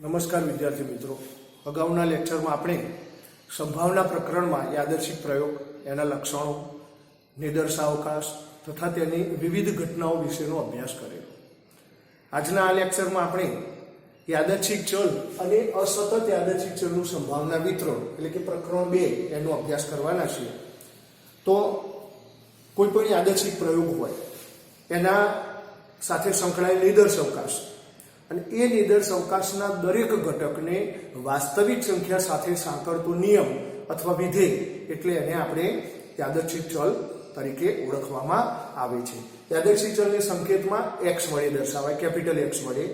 નમસ્કાર વિદ્યાર્થી મિત્રો, અગાઉના લેક્ચરમાં આપણે સંભાવના પ્રકરણમાં યાદચ્છિક પ્રયોગ, એના લક્ષણો, નિદર્શાવકાશ તથા તેની વિવિધ ઘટનાઓ વિશેનો અભ્યાસ કર્યો. આજના આ લેક્ચરમાં આપણે યાદચ્છિક ચલ અને અસતત યાદચ્છિક ચલનું સંભાવના વિતરણ એટલે કે પ્રકરણ 2 એનો અભ્યાસ કરવાના છીએ. તો કોઈ પણ યાદચ્છિક પ્રયોગ હોય એના સાથે સંકળાયેલ નિદર્શાવકાશ અને એ નિદર્શાવકાશના દરેક ઘટકને વાસ્તવિક સંખ્યા સાથે સાંકળતો નિયમ અથવા વિધેય એટલે એને આપણે યાદચ્છિક ચલ તરીકે ઓળખવામાં આવે છે. યાદચ્છિક ચલને સંકેતમાં x વડે દર્શાવાય, કેપિટલ X વડે,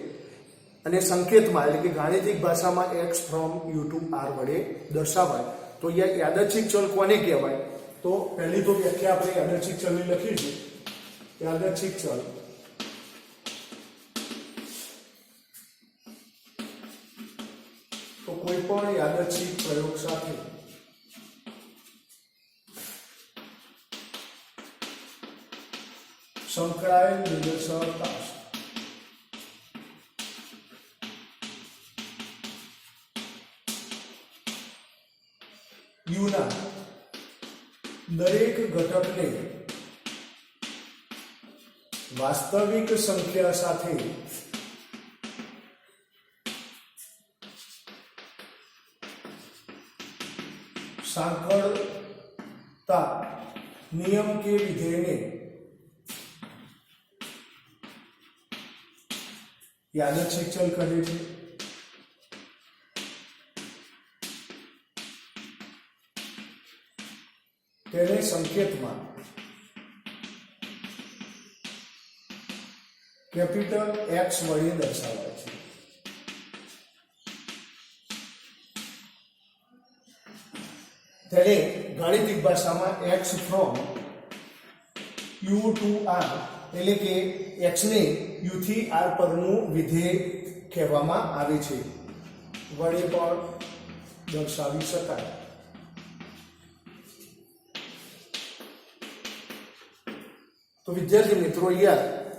અને સંકેતમાં એટલે કે ગાણિતિક ભાષામાં x from u to r વડે દર્શાવાય. તો યાદચ્છિક ચલ કોને કહેવાય? તો પહેલી તો વ્યાખ્યા આપણે યાદચ્છિક ચલની લખીશું. યાદચ્છિક ચલ તો કોઈ પણ યાદચ્છિક પ્રયોગ સાથે સંકળાયેલ નિદર્શાવકાશ યુના દરેક ઘટકને વાસ્તવિક સંખ્યા સાથે સાંકળતા નિયમ કે વિધેયને યાદચ્છિક ચલ કહે છે. તેને સંકેતમાં કેપિટલ X વડે દર્શાવાય છે. તેને ગાણિતિક ભાષામાં x from u to r એટલે કે x ને u થી r પરનું વિધેય કહેવામાં આવે છે. વડે પણ દર્શાવી શકાય. તો વિદ્યાર્થી મિત્રો,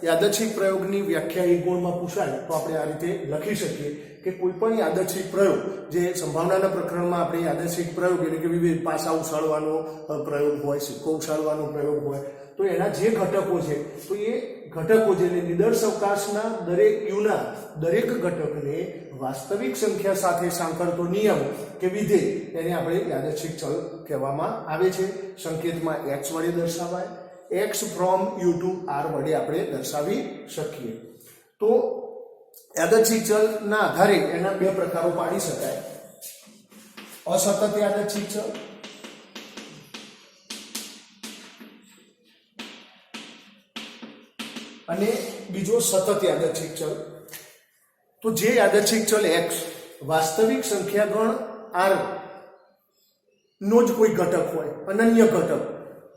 યાદચ્છિક પ્રયોગની વ્યાખ્યા એક ગુણમાં પૂછાય તો આપણે આ રીતે લખી શકીએ કે કોઈ પણ યાદચ્છિક પ્રયોગ, જે સંભાવનાના પ્રકરણમાં આપણે યાદચ્છિક પ્રયોગ એટલે કે વિવિધ પાસા ઉછાળવાનો પ્રયોગ હોય, સિક્કો ઉછાળવાનો પ્રયોગ હોય, તો એના જે ઘટકો છે તો એ ઘટકો છે નિદર્શાવકાશના દરેક યુના દરેક ઘટકને વાસ્તવિક સંખ્યા સાથે સાંકળતો નિયમ કે વિધેય એને આપણે યાદચ્છિક ચલ કહેવામાં આવે છે. સંકેતમાં x વડે દર્શાવાય, x from u to r વડે આપણે દર્શાવી શકીએ. તો યાદચ્છિક ચલના આધારે એના બે પ્રકારો પાડી શકાય. અસતત યાદચ્છિક ચલ અને બીજો સતત યાદચ્છિક ચલ. તો જે યાદચ્છિક ચલ x વાસ્તવિક સંખ્યા ગણ r નો જ કોઈ ઘટક હોય, અનન્ય ઘટક,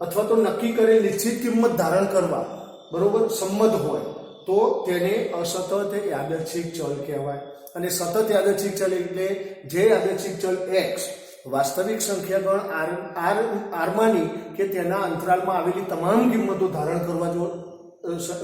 અથવા તો નક્કી કરેલ નિશ્ચિત કિંમત ધારણ કરવા બરોબર સંમત હોય તો તેને અસતત યાદચ્છિક ચલ કહેવાય. અને સતત યાદચ્છિક ચલ એટલે જે યાદચ્છિક ચલ x વાસ્તવિક સંખ્યા ગણ r માની કે તેના અંતરાલમાં આવેલી તમામ કિંમતો ધારણ કરવા જો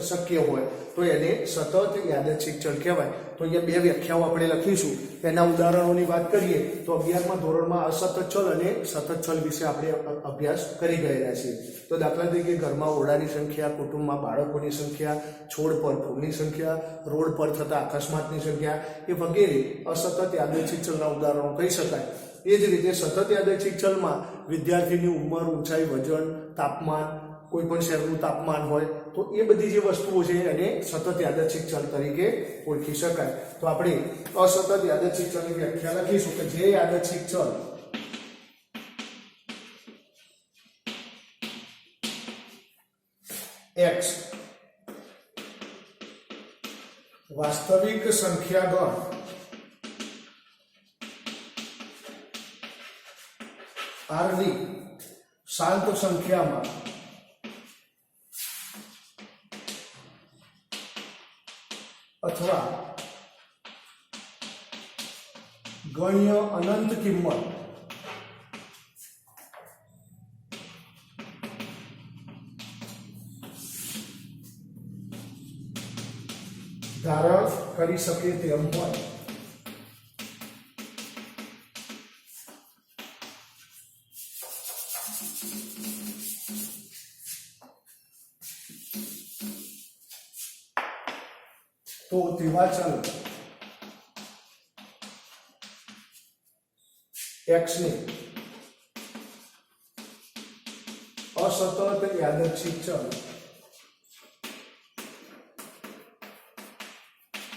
શક્ય હોય તો એને સતત યાદચ્છિક ચલ કહેવાય. તો અહીંયા બે વ્યાખ્યાઓ આપણે લખીશું. એના ઉદાહરણોની વાત કરીએ તો 11મા ધોરણમાં અસતત ચલ અને સતત ચલ વિશે આપણે અભ્યાસ કરી ગયેલા છીએ. તો દાખલા તરીકે ઘરમાં ઓરડાની સંખ્યા, કુટુંબમાં બાળકોની સંખ્યા, છોડ પર ફૂલની સંખ્યા, રોડ પર થતા અકસ્માતની સંખ્યા, એ વગેરે અસતત યાદચ્છિક ચલના ઉદાહરણો કહી શકાય. એ જ રીતે સતત યાદચ્છિક ચલમાં વિદ્યાર્થીની ઉંમર, ઊંચાઈ, વજન, તાપમાન, કોઈ પણ શહેરનું તાપમાન હોય તો એ બધી જે વસ્તુઓ છે એને સતત યાદચ્છિક ચલ તરીકે ઓળખી શકાય. તો આપણે અસતત યાદચ્છિક ચલની વ્યાખ્યા લખીશું કે જે યાદચ્છિક ચલ x વાસ્તવિક સંખ્યા ગણ r ની શાંત સંખ્યામાં અથવા ગણ્ય અનંત કિંમત ધારણ કરી શકે તેમ હોય તો તેવા ચલ x ને असतत यादृच्छिक चल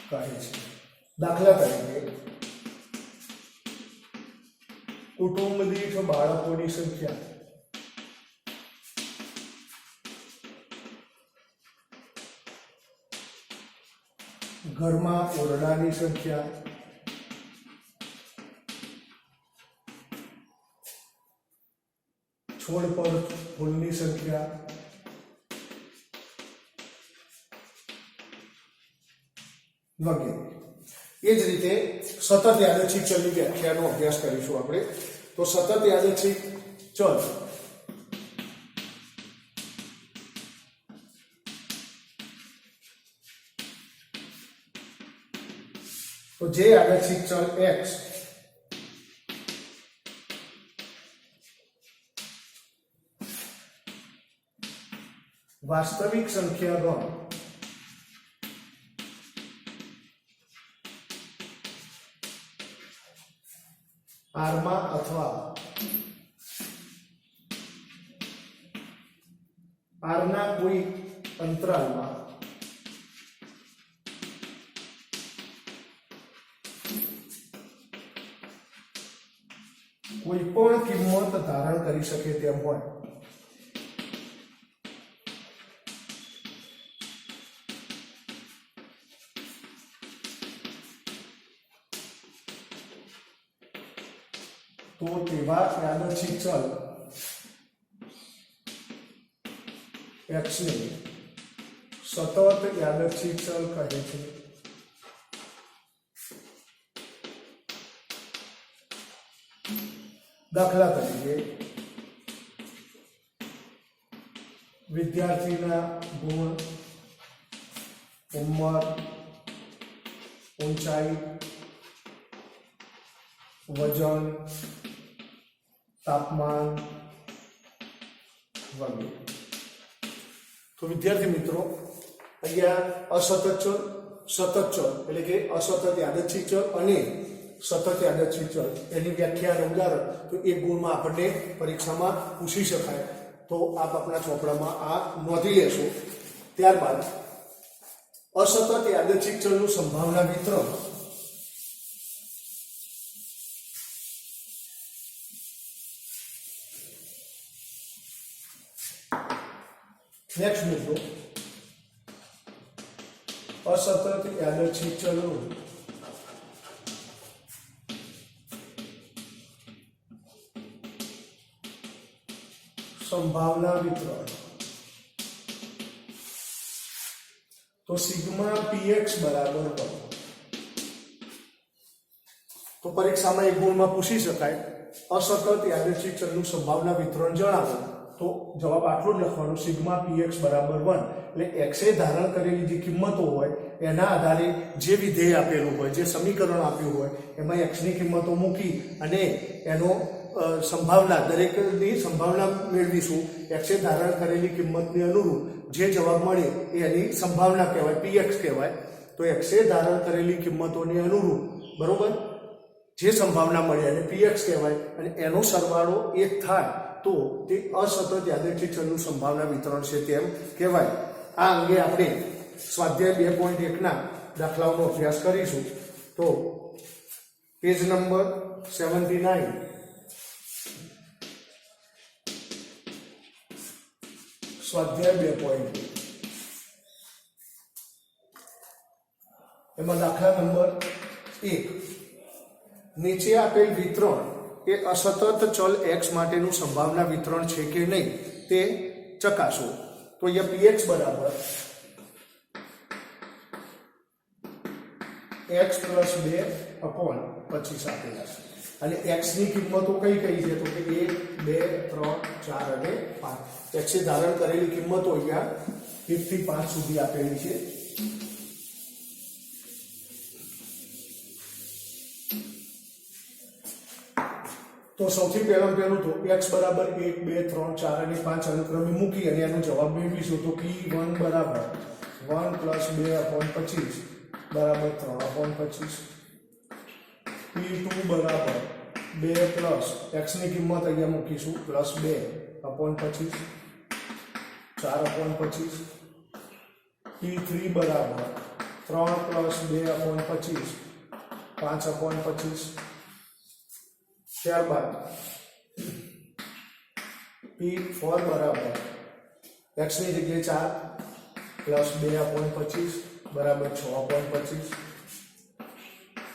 કહે છે। દાખલા તરીકે કુટુંબ દીઠ બાળકોની સંખ્યા ઘરમાં ઓરડાની સંખ્યા છોડ પર ફૂલની સંખ્યા વગેરે। એ જ રીતે સતત યાદચ્છિક ચલની વ્યાખ્યાનો અભ્યાસ કરીશું આપણે। તો સતત યાદચ્છિક ચલ તો જે યાદચ્છિક ચલ x વાસ્તવિક સંખ્યા ગણ R માં અથવા R ના કોઈ અંતરાલમાં કોઈ પણ કિંમત ધારણ કરી શકે તેમ હોય તો તેવા યાદચ્છિક ચલ x ને સતત યાદચ્છિક ચલ કહે છે। દાખલા તરીકે વિદ્યાર્થીના ગુણ ઉંમર ઊંચાઈ વજન તાપમાન વગેરે। તો વિદ્યાર્થી મિત્રો અહીંયા અસતત ચલ સતત ચલ એટલે કે અસતત યાદચ્છિક ચલ અને સતત યાદચ્છિક ચલ એની વ્યાખ્યા અને ઉદાહરણ તો એક ગુણમાં આપણને પરીક્ષામાં પૂછી શકાય। તો આપ આપણા ચોપડામાં આ નોંધી લેશો। ત્યારબાદ અસતત યાદચ્છિક ચલનું સંભાવના વિતરણ નેક્સ્ટ મિત્રો અસતત યાદચ્છિક ચલનું સંભાવના વિતરણ તો સિગ્મા px બરાબર 1। તો પરીક્ષામાં એક ગુણમાં પૂછી શકાય અસતત યાદચ્છિક ચલનું સંભાવના વિતરણ જણાવો તો જવાબ આટલો જ લખવાનો સિગ્મા px બરાબર 1। એટલે x એ ધારણ કરેલી જે કિંમતો હોય એના આધારે જે વિધેય આપેલું હોય જે સમીકરણ આપ્યું હોય એમાં x ની કિંમતો મૂકી અને એનો સંભાવના દરેકની સંભાવના મેળવીશું। x એ ધારણ કરેલી કિંમતને અનુરૂપ જે જવાબ મળે એની સંભાવના કહેવાય px કહેવાય। તો x એ ધારણ કરેલી કિંમતોને અનુરૂપ બરોબર જે સંભાવના મળે એને px કહેવાય અને એનો સરવાળો 1 થાય તો તે અસતત યાદચ્છિક ચલનું સંભાવના વિતરણ છે તેમ કહેવાય। આ અંગે આપણે સ્વાધ્યાય 2.1 ના દાખલાઓનો અભ્યાસ કરીશું। તો પેજ નંબર 79 સ્વાધ્યાય 2.1 એમાં દાખલા નંબર 1 નીચે આપેલ વિતરણ એ અસતત ચલ x માટેનું સંભાવના વિતરણ છે કે નહીં તે ચકાસો। તો અહીંયા px બરાબર x + 2/25 આપેલા છે અને x ની કિંમતો કઈ કઈ છે તો કે 1 2 3 4 અને 5। x એ ધારણ કરેલી કિંમતો અહીંયા 1 થી 5 સુધી આપેલી છે। તો સૌથી પહેલું તો x બરાબર 1 2 3 4 અને 5 અનુક્રમે મૂકી અને એનો જવાબ મેળવીશું। તો p1 બરાબર 1 + 2/25 બરાબર 3/25 P2 બરાબર 2 પ્લસ x ની કિંમત અહીંયા મૂકીશું પ્લસ 2/25 4/25 P3 બરાબર 3 પ્લસ 2/25 5/25 ત્યારબાદ P4 બરાબર x ની જગ્યાએ 4 પ્લસ 2/25 બરાબર 6/25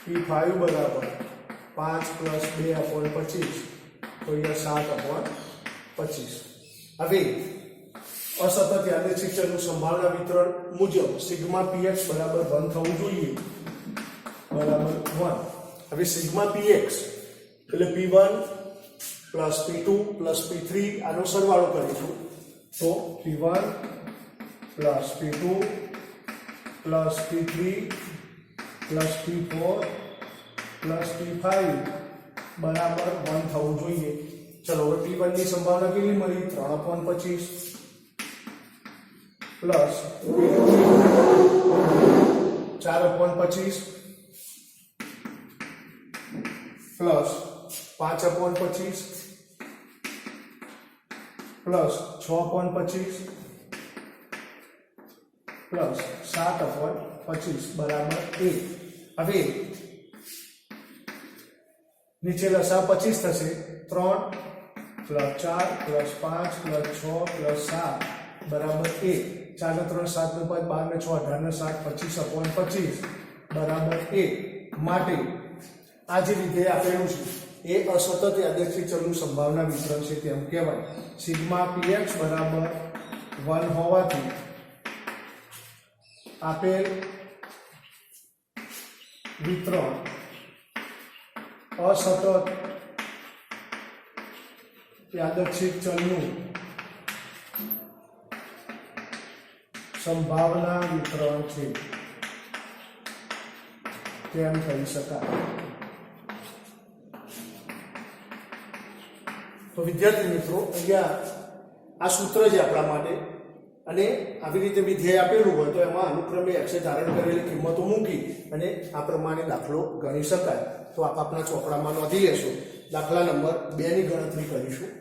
P5 બરાબર 5 પ્લસ 2/25 તો અહીંયા 7/25 હવે असतत यादृच्छिक चलનું સંભાવના વિતરણ મુજબ સિગ્મા px બરાબર 1 થવું જોઈએ બરાબર 1 હવે સિગ્મા px એટલે p1 plus p2 plus p3 આનો સરવાળો કરીશું તો p1 plus p2 plus p3 plus p4 plus p5 બરાબર 1 થવું જોઈએ ચલો હવે p1 ની સંભાવના કેટલી મળી 3/25 प्लस 4/25 प्लस 5/25 प्लस 6/25 प्लस 7/25 बराबर 1 હવે નીચે લસા 25 થશે 3 પ્લસ 4 પ્લસ 5 પ્લસ 6 પ્લસ 7 बराबर 1 4 ने 3 7 ने 5 12 ने 6 18 ने 7 25/25 बराबर 1 માટે આ જે વિધેય આપેલું છે એ અસતત યાદચ્છિક ચલનું સંભાવના વિતરણ છે તેમ કહેવાય સિગ્મા px બરાબર 1 હોવાથી આપેલ વિતરણ અસતત યાદચ્છિક ચલનું સંભાવના વિતરણ છે તેમ કહી શકાય તો વિદ્યાર્થી મિત્રો અહીંયા આ સૂત્ર છે આપણા માટે અને આવી રીતે વિધેય આપેલું હોય તો એમાં અનુક્રમે x ધારણ કરેલી કિંમતો મૂકી અને આ પ્રમાણે દાખલો ગણી શકાય તો આપણા ચોપડામાં નોંધી લેશું દાખલા નંબર 2 ની ગણતરી કરીશું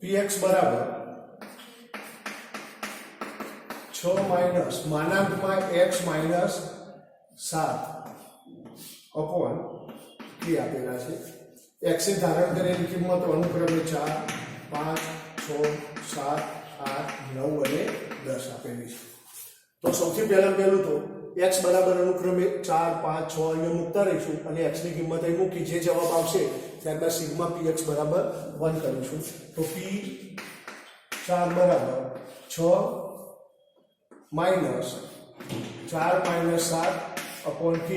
px બરાબર 6 માઈનસ માનાંકમાં x માઈનસ 7 અપોન p આપેલા છે x એ ધારણ કરેલી કિંમતો અનુક્રમે 4 5 6 7 8 9 અને 10 આપેલી છે તો સૌથી પહેલું તો x બરાબર અનુક્રમે 4 5 6 અહીંયા મૂકતા રહીશું અને x ની કિંમત અહીં મૂકી જે જવાબ આવશે ત્યારબાદ સિગ્મા px બરાબર 1 કરીશું તો p4 બરાબર 6 માઈનસ 4 માઈનસ 7 અપોન k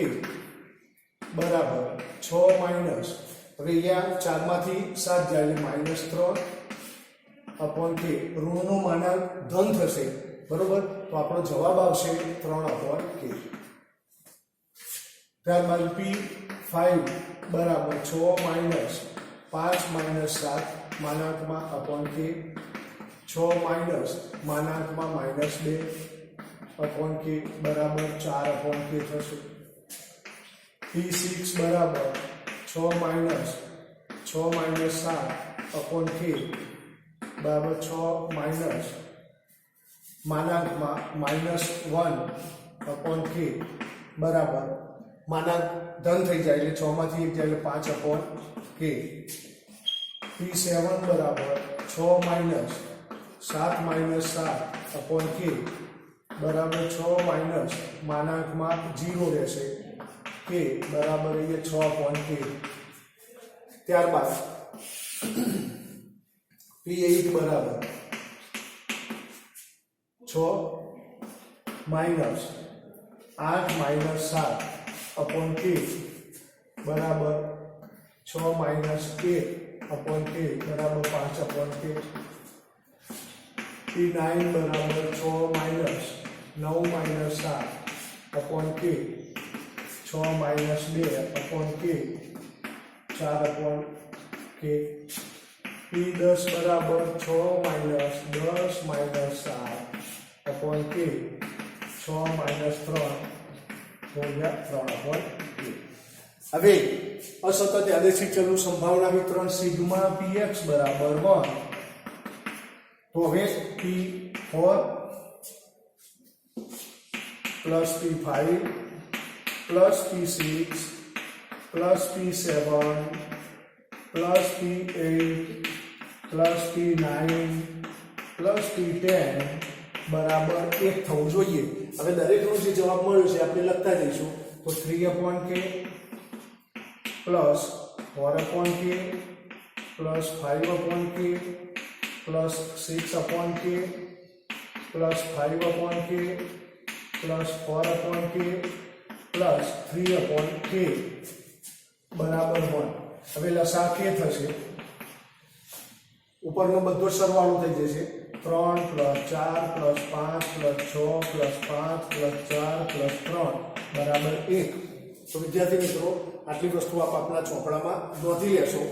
બરાબર 6 માઈનસ હવે અહીંયા 4 માંથી 7 જાય એટલે માઈનસ 3 અપોન k ઋણનો માનાંક ધન થશે બરોબર તો આપણો જવાબ આવશે 3/k ત્યારબાદ p5 બરાબર 6 માઈનસ 5 માઈનસ 7 માનાંકમાં અપોન k 6 માઈનસ માનાંકમાં માઈનસ 2 અપોન k બરાબર 4/k થશે p6 બરાબર 6 માઈનસ 7 અપોન k બરાબર 6 માઈનસ માનાંકમાં માઈનસ 1 અપોન k બરાબર માનાંક ધન થઈ જાય એટલે 6 માંથી 1 જાય એટલે 5/k p7 બરાબર 6 માઈનસ 7 અપોન k બરાબર 6 માઈનસ માનાંકમાં 0 રહેશે k બરાબર અહીંયા 6/k ત્યારબાદ p8 બરાબર 6 માઈનસ 8 માઈનસ 7 અપોન k બરાબર 6 માઈનસ 1 અપોન k બરાબર 5/k P9 બરાબર 6 minus 9 minus 7 upon K 6 minus 2 upon K 4 upon K P10 બરાબર 6 minus 10 minus 7 upon K 6 minus 3 ગુણ્યા 3 અપોન K. હવે અસતત યાદચ્છિક ચલનું સંભાવના વિતરણ સિગ્મા px બરાબર 1. તો હવે p4 plus p5 plus p6 plus p7 plus p8 plus p9 plus p10 બરાબર 1 થવું જોઈએ. હવે દરેકનો જે જવાબ મળ્યો છે આપણે લખતા જઈશું. તો 3 upon k plus 4 upon k plus 5 upon k plus 6 upon k plus 5 upon k plus 4 upon k plus 3 upon k બરાબર 1. હવે લસા કે થશે, ઉપરનો બધો સરવાળો થઈ જશે. 3 plus 4 plus 5 plus 6 plus 5 plus 4 plus 3 બરાબર 1. તો વિદ્યાર્થી મિત્રો આટલી વસ્તુ આપ આપના ચોપડામાં નોંધી લેશો.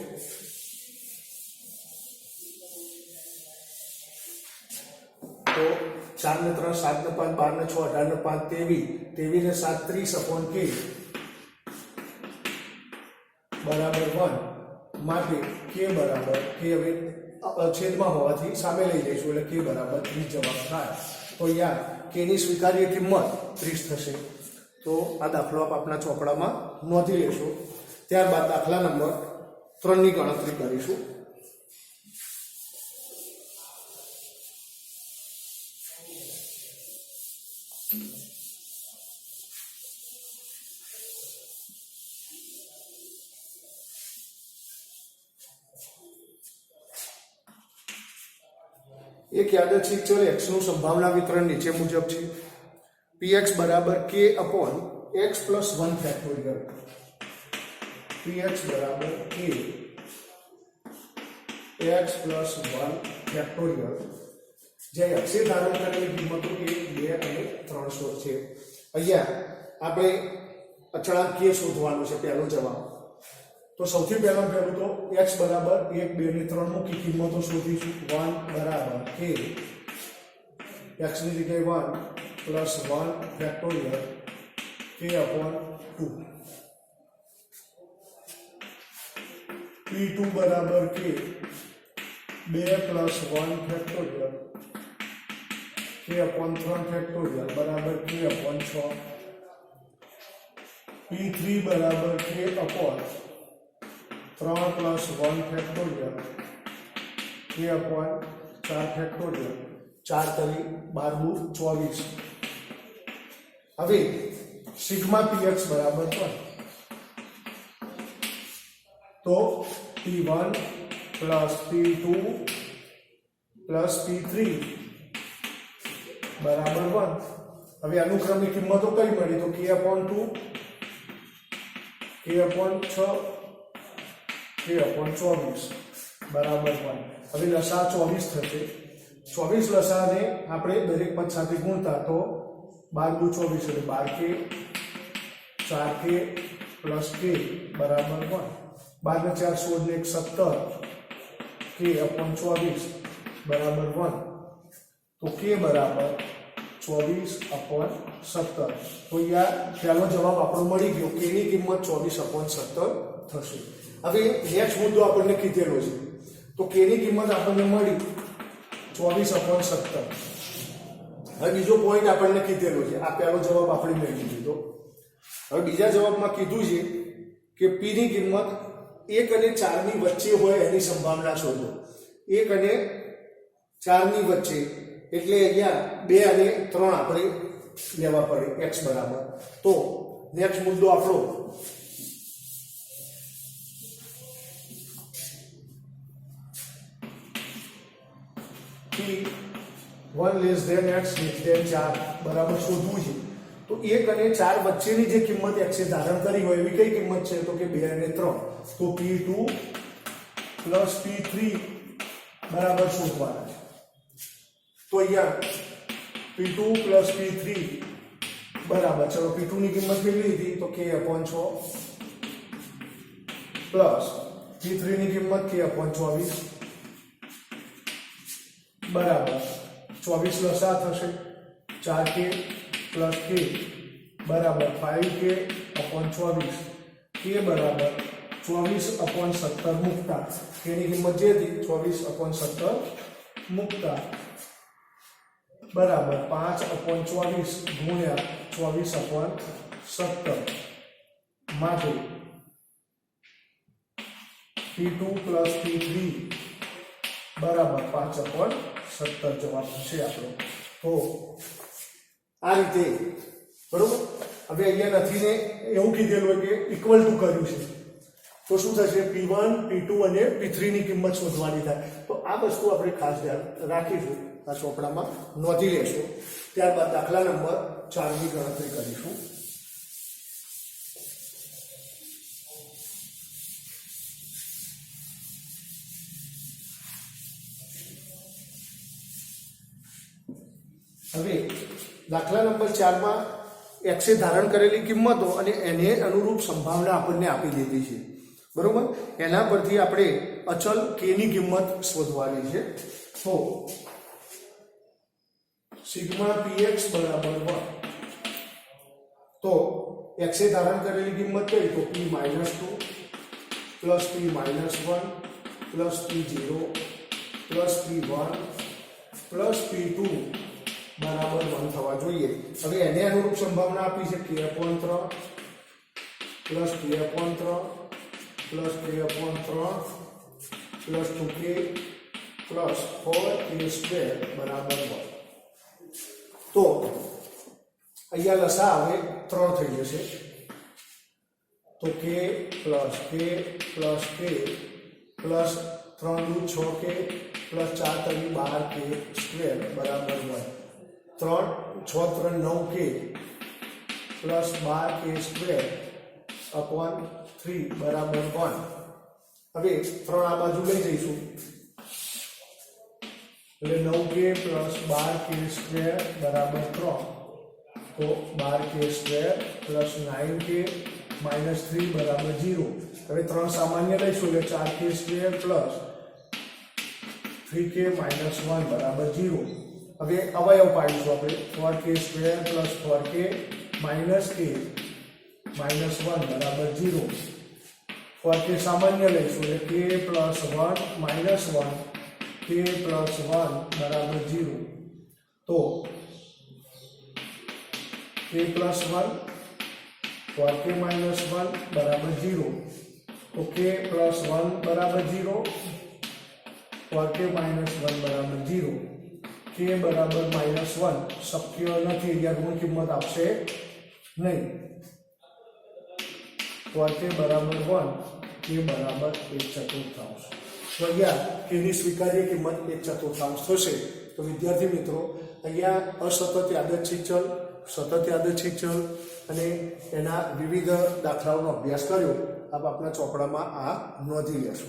તો 4 ને 3 7 ને 5 12 ને 6 18 ને 5 23 ને 7 30 અપોન k બરાબર 1. માટે k બરાબર k હવે છેદમાં હોવાથી સામે લઈ જઈશું એટલે k બરાબર 30 જવાબ થાય. તો યાર k ની સ્વીકાર્ય કિંમત 30 થશે. તો આ દાખલો આપ આપના ચોપડામાં નોંધી લેશો. ત્યારબાદ દાખલા નંબર 3 ની ગણતરી કરીશું. એક યાદચ્છિક ચલ x નું સંભાવના વિતરણ નીચે મુજબ છે. px બરાબર k upon x plus 1 factorial. px બરાબર k x પ્લસ 1 ફેક્ટોરિયલ. જે અક્ષે ધારણ કરેલી કિંમતો 1 2 અને 300 છે. અહીંયા આપણે અચળાંક k શોધવાનો છે પહેલો જવાબ. તો સૌથી પહેલું તો x બરાબર 1 2 અને 3 મૂકી કિંમતો શોધીશું. 1 બરાબર k x ની જગ્યાએ 1 plus 1 factorial k upon 2. p2 બરાબર k 2 plus 1 factorial k upon 3 factorial બરાબર k અપોન 6. p3 બરાબર k upon 3 plus 1 factorial k upon 4 factorial 4 તરી 12 24. હવે સિગ્મા px બરાબર 1. તો p1 plus p2 plus p3 બરાબર 1. હવે અનુક્રમની કિંમતો કઈ મળી? તો k upon 2 k upon 6 k upon 24 બરાબર 1. હવે લસા 24 થશે. 24 લસાને આપણે દરેક પદ સાથે ગુણતા તો 12 24 એટલે 12k 4k પ્લસ k બરાબર 1. 12 ને 4 16 ને 1 17 k અપોન 24 બરાબર 1. તો k બરાબર 24 અપોન 17. તો યાર પહેલો જવાબ આપણો મળી ગયો. k ની કિંમત 24 અપોન 17 થશે. હવે નેક્સ્ટ મુદ્દો આપણને કીધેલો છે. તો k ની કિંમત આપણને મળી 24 અપોન 17. હવે બીજો પોઈન્ટ આપણને કીધેલો છે. આ પહેલો જવાબ આપણે મેળવી લીધો. હવે બીજા જવાબમાં કીધું છે કે p ની કિંમત 1 અને 4 ની વચ્ચે હોય એની સંભાવના શોધો. 1 અને 4 ની વચ્ચે એટલે અહીંયા 2 અને 3 આપણે લેવા પડે x બરાબર. તો નેક્સ્ટ મુદ્દો આપણો p1 less than x less than 4 બરાબર શોધવું છે. તો 1 અને 4 વચ્ચેની જે કિંમત x એ ધારણ કરી હોય એવી કઈ કિંમત છે? તો કે 2 અને 3. તો p2 પ્લસ p3 બરાબર શોધવાના છે. તો અહીંયા P2 પ્લસ P3 બરાબર, ચલો P2 ની કિંમત કેટલી હતી તો K/6 પ્લસ P3 ની કિંમત K/24 બરાબર 24 લસા થશે 4K પ્લસ K બરાબર 5K/24 K બરાબર 24/17 મૂકતા K ની કિંમત જે હતી 24/17 મૂકતા બરાબર 5/24 ગુણ્યા 24/17 માટે P2 પ્લસ P3 બરાબર 5/17 જવાબ છે આપણો. તો આ રીતે બરોબર. હવે અહીંયા નથી ને એવું કીધેલું હોય કે ઇક્વલ ટુ કર્યું છે તો શું થશે P1 P2 અને P3 ની કિંમત શોધવાની થાય. તો આ વસ્તુ આપણે ખાસ ધ્યાન રાખીશું, આ ચોપડામાં નોંધી લેશું. ત્યારબાદ દાખલા નંબર 4 ની ગણતરી કરીશું. હવે દાખલા નંબર 4 માં x એ ધારણ કરેલી કિંમતો અને એને અનુરૂપ સંભાવના આપણને આપી દીધી છે બરોબર. એના પરથી આપણે અચલ k ની કિંમત શોધવાની છે. તો સિગ્મા px બરાબર 1. તો x એ ધારણ કરેલી કિંમત કઈ તો p - 2 plus p - 1 plus p0 plus p1 plus p2 બરાબર 1 થવા જોઈએ. હવે એને અનુરૂપ સંભાવના આપી છે K/3 plus K/3 plus K/3 plus 2K plus 4K² બરાબર 1. તો અહીંયા લસા હવે 3 થઈ જશે. તો K plus K plus K plus 3 દુ 6K પ્લસ 4 તરી 12K² બરાબર 1. 3 6 3 9K પ્લસ 12K² અપોન 3 બરાબર 1. હવે 3 આ બાજુ લઈ જઈશું એટલે 9K પ્લસ 12K² બરાબર 3. તો 12K² પ્લસ 9K માઇનસ 3 બરાબર 0. હવે 3 સામાન્ય લઈશું એટલે 4K² પ્લસ 3K માઇનસ 1 બરાબર 0. હવે અવયવ પાડીશું આપણે 4K² plus 4K minus K minus 1 બરાબર 0. 4K સામાન્ય લઈશું એટલે K plus 1 minus 1 K plus 1 બરાબર 0. તો K પ્લસ 1 4K માઇનસ 1 બરાબર 0. તો K પ્લસ 1 બરાબર 0 4K માઇનસ 1 બરાબર 0. K બરાબર માઇનસ 1 શક્ય નથી, અહીંયા ઋણ કિંમત આપશે નહીં. 4K બરાબર 1 K બરાબર 1/4. તો અહીંયા K ની સ્વીકાર્ય કિંમત 1/4 થશે. તો વિદ્યાર્થી મિત્રો અહીંયા અસતત યાદચ્છિક ચલ, સતત યાદચ્છિક ચલ અને એના વિવિધ દાખલાઓનો અભ્યાસ કર્યો. આપ આપના ચોપડામાં આ નોંધી લેશો.